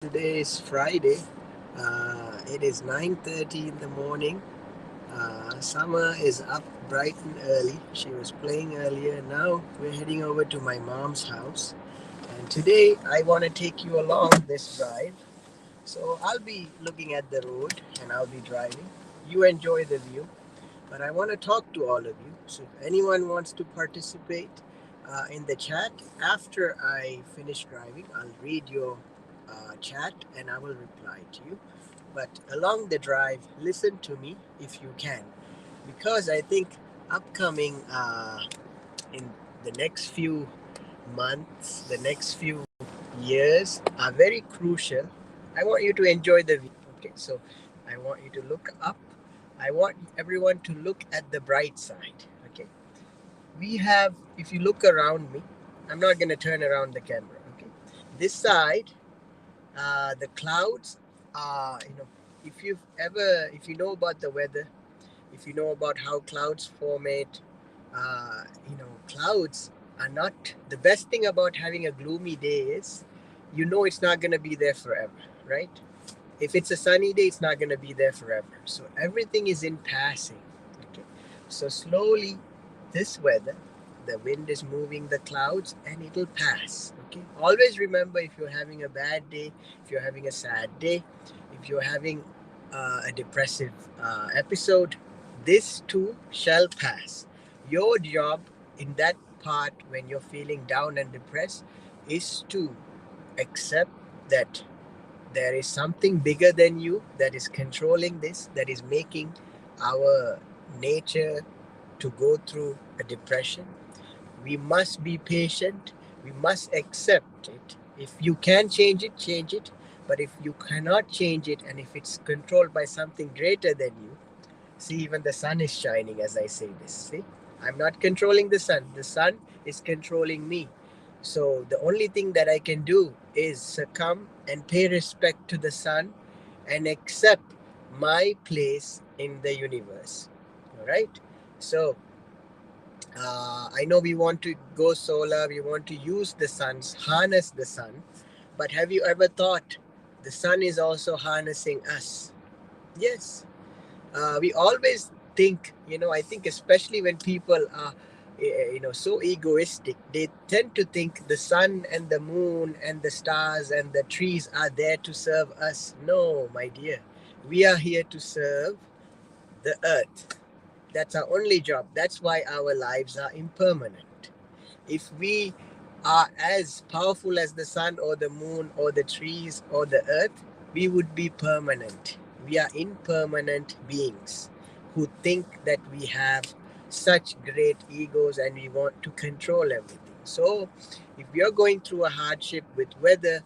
Today is Friday. It is 9:30 in the morning. Summer is up bright and early. She was playing earlier. Now we're heading over to my mom's house. And today I want to take you along this drive. So I'll be looking at the road and I'll be driving. You enjoy the view, but I want to talk to all of you. So if anyone wants to participate in the chat after I finish driving, I'll read your chat and I will reply to you. But along the drive, listen to me if you can, because I think upcoming in the next few months, the next few years are very crucial. I want you to enjoy the view. Okay, so I want you to look up. I want everyone to look at the bright side. Okay, we have, if you look around me, I'm not going to turn around the camera. Okay, this side, the clouds are, if you know about the weather, if you know about how clouds formate, clouds are not the best thing about having a gloomy day is, it's not going to be there forever, right? If it's a sunny day, it's not going to be there forever. So everything is in passing. Okay. So slowly, this weather, the wind is moving the clouds and it'll pass. Okay. Always remember, if you're having a bad day, if you're having a sad day, if you're having a depressive episode, this too shall pass. Your job in that part when you're feeling down and depressed is to accept that there is something bigger than you that is controlling this, that is making our nature to go through a depression. We must be patient. We must accept it. If you can change it, change it. But if you cannot change it, and if it's controlled by something greater than you, see, even the sun is shining as I say this. See, I'm not controlling the sun is controlling me. So the only thing that I can do is succumb and pay respect to the sun and accept my place in the universe. All right. So I know we want to go solar, we want to use the sun, harness the sun, but have you ever thought the sun is also harnessing us? Yes. We always think, I think especially when people are, so egoistic, they tend to think the sun and the moon and the stars and the trees are there to serve us. No, my dear. We are here to serve the earth. That's our only job. That's why our lives are impermanent. If we are as powerful as the sun or the moon or the trees or the earth, we would be permanent. We are impermanent beings who think that we have such great egos and we want to control everything. So, if we are going through a hardship with weather,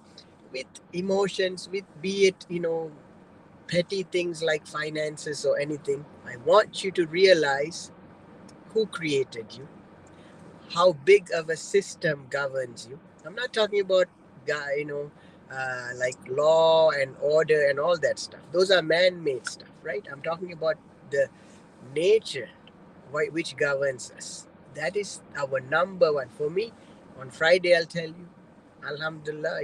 with emotions, with be it, petty things like finances or anything, I want you to realize who created you, how big of a system governs you. I'm not talking about like law and order and all that stuff. Those are man-made stuff, right? I'm talking about the nature, which governs us. That is our number one. For me, on Friday, I'll tell you, Alhamdulillah,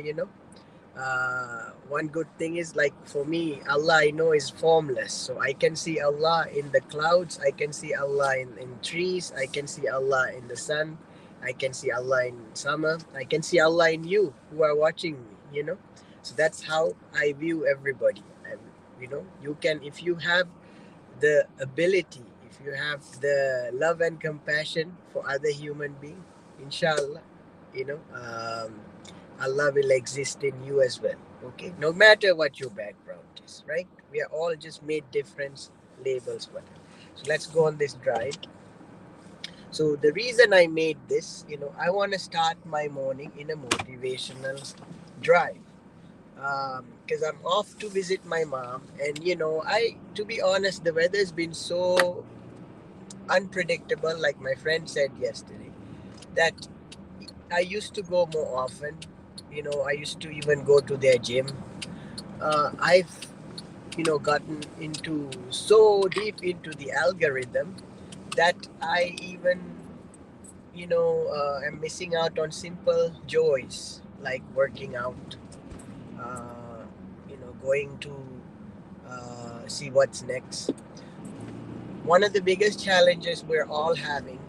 one good thing is, like, for me, Allah, I know, is formless, so I can see Allah in the clouds, I can see Allah in trees, I can see Allah in the sun, I can see Allah in summer, I can see Allah in you who are watching me, so that's how I view everybody. And you can, if you have the ability, if you have the love and compassion for other human being, inshallah, Allah will exist in you as well. Okay, no matter what your background is, right? We are all just made different labels, whatever. So let's go on this drive. So the reason I made this, I want to start my morning in a motivational drive, because I'm off to visit my mom, and to be honest, the weather's been so unpredictable. Like my friend said yesterday, that I used to go more often. I used to even go to their gym. I've gotten into so deep into the algorithm that I even am missing out on simple joys like working out, going to see what's next. One of the biggest challenges we're all having,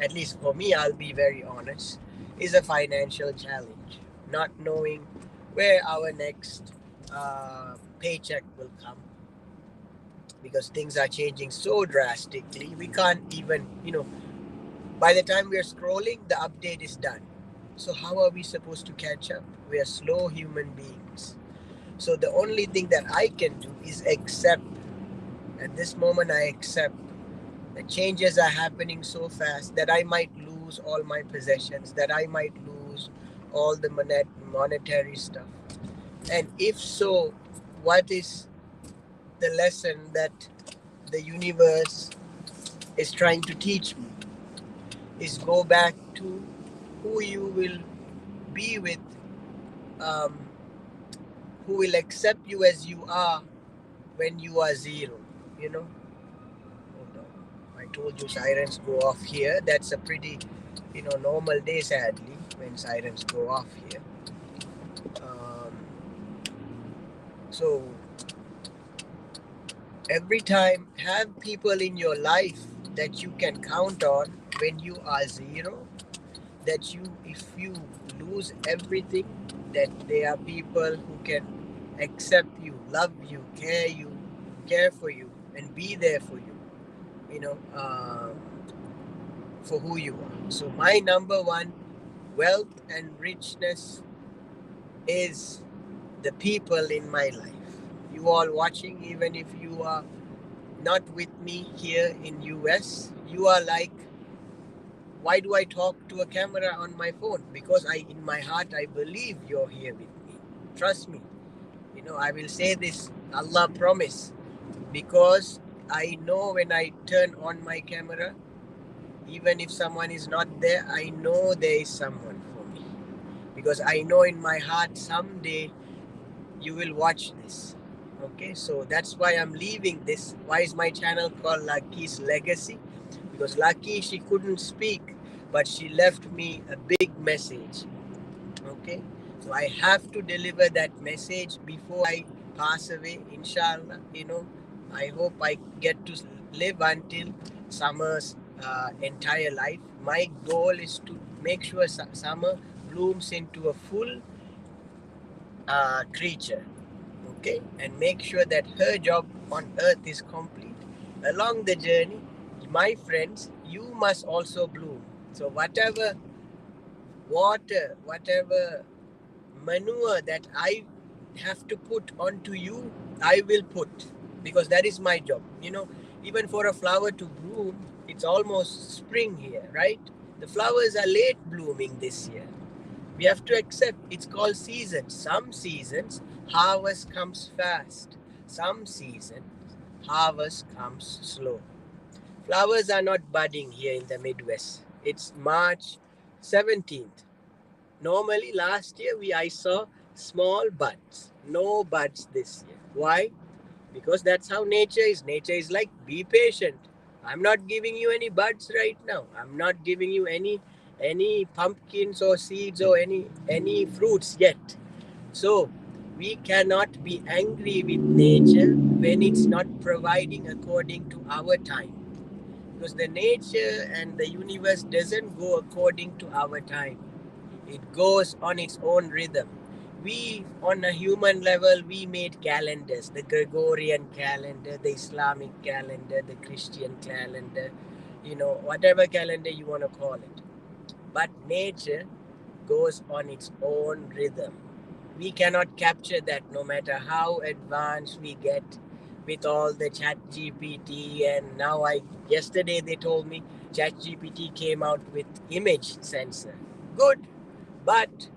at least for me, I'll be very honest, is a financial challenge. Not knowing where our next paycheck will come, because things are changing so drastically. We can't even, by the time we're scrolling, the update is done. So, how are we supposed to catch up? We are slow human beings. So, the only thing that I can do is accept. At this moment, I accept the changes are happening so fast that I might lose all my possessions, that I might lose all the monetary stuff. And if so, what is the lesson that the universe is trying to teach me? Is go back to who you will be with, um, who will accept you as you are when you are zero. You know, hold on. I told you sirens go off here. That's a pretty, normal day, sadly, when sirens go off here. Um, so every time, have people in your life that you can count on when you are zero. That you, if you lose everything, that there are people who can accept you, love you, care for you, and be there for you. You know, for who you are. So my number one wealth and richness is the people in my life. You all watching, even if you are not with me here in US, you are like, why do I talk to a camera on my phone? Because in my heart, I believe you're here with me. Trust me. I will say this, Allah promise, because I know when I turn on my camera, even if someone is not there, I know there is someone for me. Because I know in my heart, someday you will watch this. Okay, so that's why I'm leaving this. Why is my channel called Lucky's Legacy? Because Lucky, she couldn't speak, but she left me a big message. Okay, so I have to deliver that message before I pass away, inshallah. I hope I get to live until Summer's entire life. My goal is to make sure Summer blooms into a full creature. Okay, and make sure that her job on earth is complete. Along the journey, my friends, you must also bloom. So whatever water, whatever manure that I have to put onto you, I will put, because that is my job. Even for a flower to bloom, it's almost spring here, right? The flowers are late blooming this year. We have to accept it's called seasons. Some seasons harvest comes fast. Some seasons harvest comes slow. Flowers are not budding here in the Midwest. It's March 17th. Normally last year I saw small buds. No buds this year. Why? Because that's how nature is. Nature is like, be patient. I'm not giving you any buds right now. I'm not giving you any pumpkins or seeds or any fruits yet. So we cannot be angry with nature when it's not providing according to our time, because the nature and the universe doesn't go according to our time. It goes on its own rhythm. We, on a human level, we made calendars, the Gregorian calendar, the Islamic calendar, the Christian calendar, whatever calendar you want to call it. But nature goes on its own rhythm. We cannot capture that, no matter how advanced we get with all the chat GPT. And now yesterday they told me chat GPT came out with image sensor. Good, but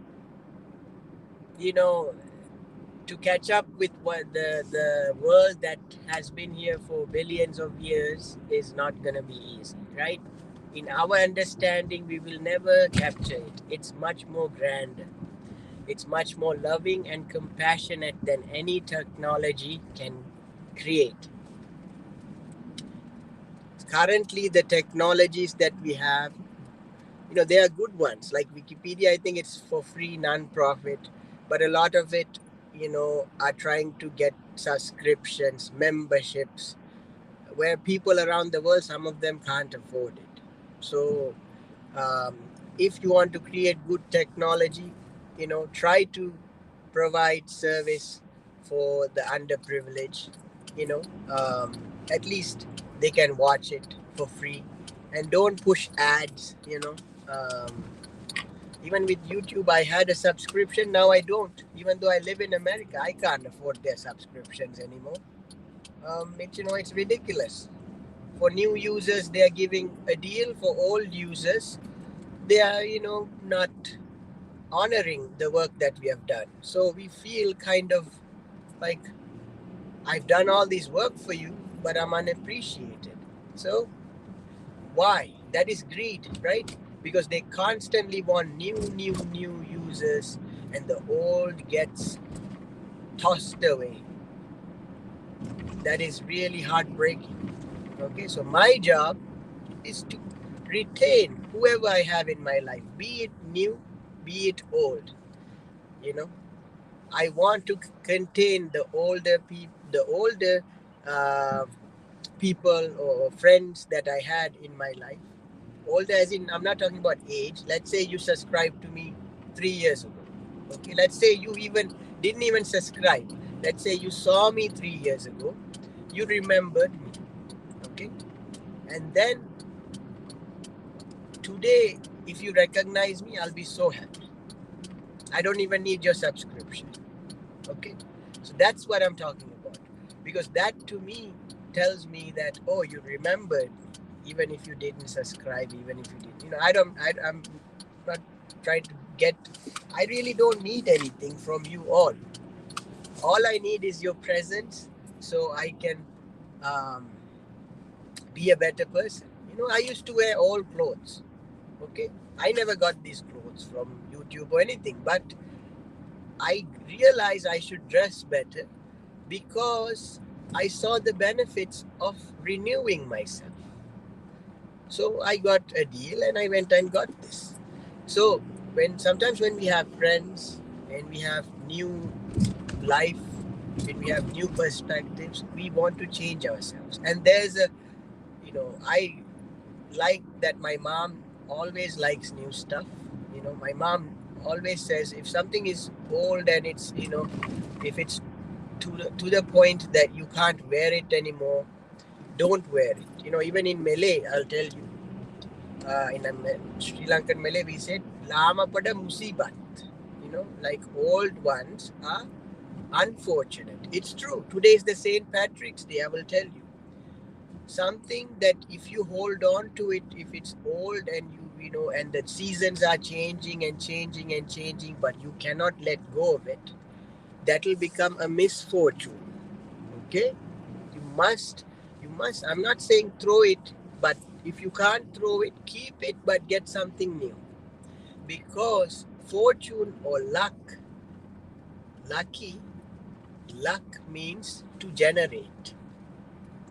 to catch up with what the world that has been here for billions of years is not going to be easy, right? In our understanding, we will never capture it. It's much more grander. It's much more loving and compassionate than any technology can create. Currently, the technologies that we have, they are good ones. Like Wikipedia, I think it's for free, non-profit, but a lot of it, are trying to get subscriptions, memberships, where people around the world, some of them can't afford it. So um, if you want to create good technology, try to provide service for the underprivileged. you know um, at least they can watch it for free, and don't push ads. Even with YouTube, I had a subscription. Now I don't. Even though I live in America, I can't afford their subscriptions anymore. It's ridiculous. For new users, they are giving a deal. For old users, they are not honoring the work that we have done. So we feel kind of like, I've done all this work for you, but I'm unappreciated. So why? That is greed, right? Because they constantly want new users, and the old gets tossed away. That is really heartbreaking. Okay, so my job is to retain whoever I have in my life, be it new, be it old. You know, I want to contain uh, people or friends that I had in my life. Older, as in, I'm not talking about age. Let's say you subscribed to me 3 years ago. Okay, let's say you even didn't even subscribe. Let's say you saw me 3 years ago. You remembered me. Okay, and then today, if you recognize me, I'll be so happy. I don't even need your subscription. Okay, so that's what I'm talking about, because that to me tells me that, oh, you remembered me, even if you didn't subscribe, even if you did. I'm not trying to get. I really don't need anything from you all I need is your presence, so I can um, be a better person. I used to wear old clothes. Okay, I never got these clothes from YouTube or anything, but I realized I should dress better because I saw the benefits of renewing myself. So I got a deal and I went and got this. So when we have friends and we have new life, when we have new perspectives, we want to change ourselves. And I like that my mom always likes new stuff. My mom always says, if something is old and if it's to the point that you can't wear it anymore, don't wear it. Even in Malay, I'll tell you, in a Sri Lankan Malay, we said, Lama pada musibat. Like old ones are unfortunate. It's true. Today is the St. Patrick's Day, I will tell you. Something that if you hold on to it, if it's old and and the seasons are changing and changing and changing, but you cannot let go of it, that will become a misfortune. Okay, you must, I'm not saying throw it, but if you can't throw it, keep it, but get something new. Because fortune or lucky luck means to generate.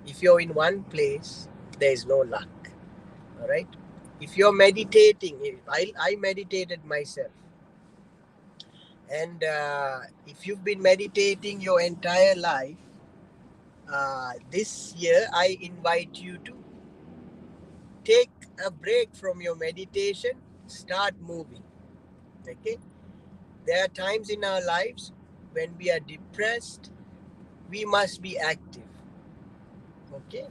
If you're in one place, there is no luck. All right, if you're meditating, I meditated myself, and if you've been meditating your entire life, this year I invite you to take a break from your meditation, start moving. Okay, there are times in our lives when we are depressed, we must be active. Okay,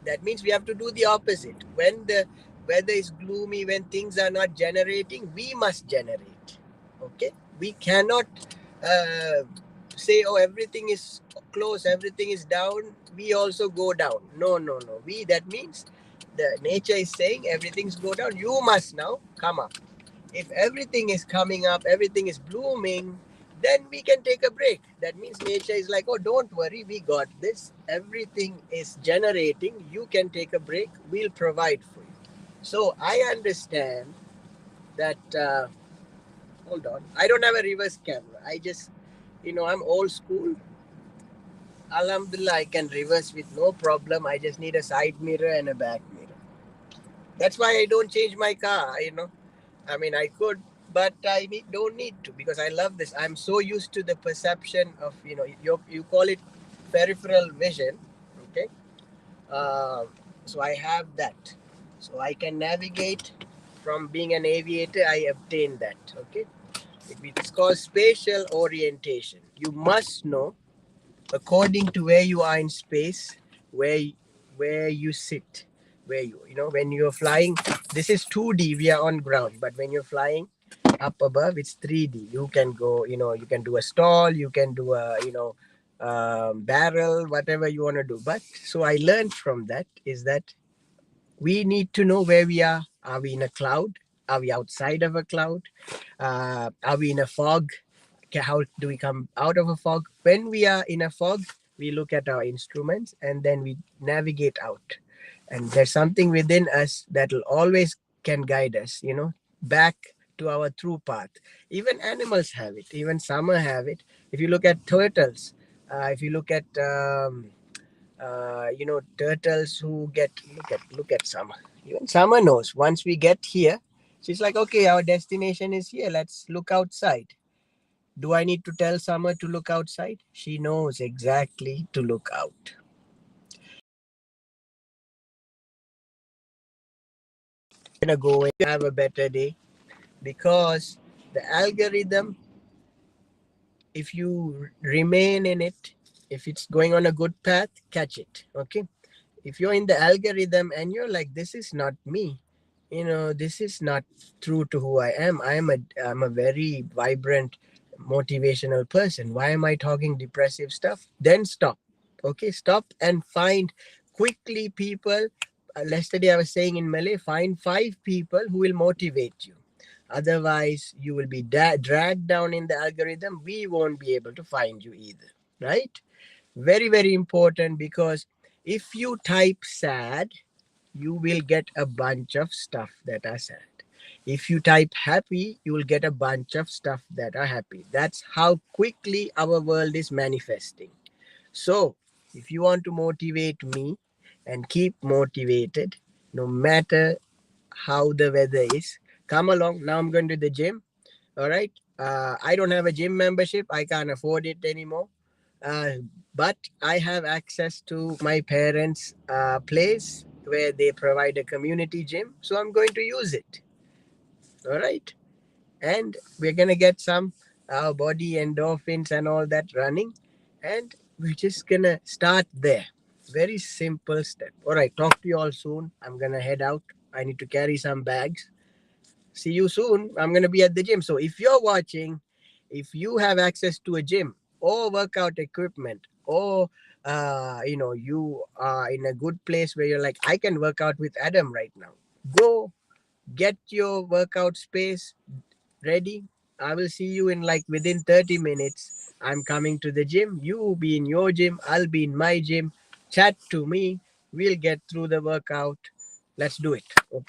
that means we have to do the opposite. When the weather is gloomy, when things are not generating, we must generate. Okay, we cannot uh, say, oh, everything is close, everything is down, we also go down. No, we, that means the nature is saying everything's go down, you must now come up. If everything is coming up, everything is blooming, then we can take a break. That means nature is like, oh, don't worry, we got this. Everything is generating. You can take a break. We'll provide for you. So I understand that. Hold on. I don't have a reverse camera. I just, I'm old school. Alhamdulillah, I can reverse with no problem. I just need a side mirror and a back mirror. That's why I don't change my car. I mean, I could, but don't need to because I love this. I'm so used to the perception of, you call it peripheral vision. Okay. Um, so I have that. So I can navigate from being an aviator. I obtained that. Okay. It's called spatial orientation. You must know according to where you are in space, where where you sit, where when you're flying. This is 2D. We are on ground, but when you're flying up above, it's 3D. You can go. You can do a stall. You can do a barrel, whatever you want to do. But so I learned from that is that we need to know where we are. Are we in a cloud? Are we outside of a cloud? Are we in a fog? Okay, how do we come out of a fog? When we are in a fog, we look at our instruments and then we navigate out. And there's something within us that will always can guide us, back to our true path. Even animals have it. Even summer have it. If you look at turtles, if you look at turtles who get look at Summer. Even Summer knows once we get here, she's like, okay, our destination is here. Let's look outside. Do I need to tell Summer to look outside? She knows exactly to look out. Gonna go and have a better day because the algorithm, if you remain in it, if it's going on a good path, catch it. Okay. If you're in the algorithm and you're like, this is not me, this is not true to who I am. I'm a very vibrant, motivational person. Why am I talking depressive stuff? Then stop. Okay, stop and find quickly people. Yesterday I was saying in Malay, find 5 people who will motivate you. Otherwise, you will be dragged down in the algorithm. We won't be able to find you either. Right? Very, very important because if you type sad, you will get a bunch of stuff that are sad. If you type happy, you will get a bunch of stuff that are happy. That's how quickly our world is manifesting. So, if you want to motivate me and keep motivated, no matter how the weather is, come along. Now I'm going to the gym. All right. I don't have a gym membership. I can't afford it anymore. Uh, but I have access to my parents' place where they provide a community gym. So I'm going to use it. All right. And we're going to get some our body endorphins and all that running. And we're just going to start there. Very simple step. All right. Talk to you all soon. I'm going to head out. I need to carry some bags. See you soon. I'm going to be at the gym. So if you're watching, if you have access to a gym or workout equipment, or you are in a good place where you're like, I can work out with Adam right now, go get your workout space ready. I will see you in like within 30 minutes. I'm coming to the gym. You be in your gym. I'll be in my gym. Chat to me. We'll get through the workout. Let's do it. Okay.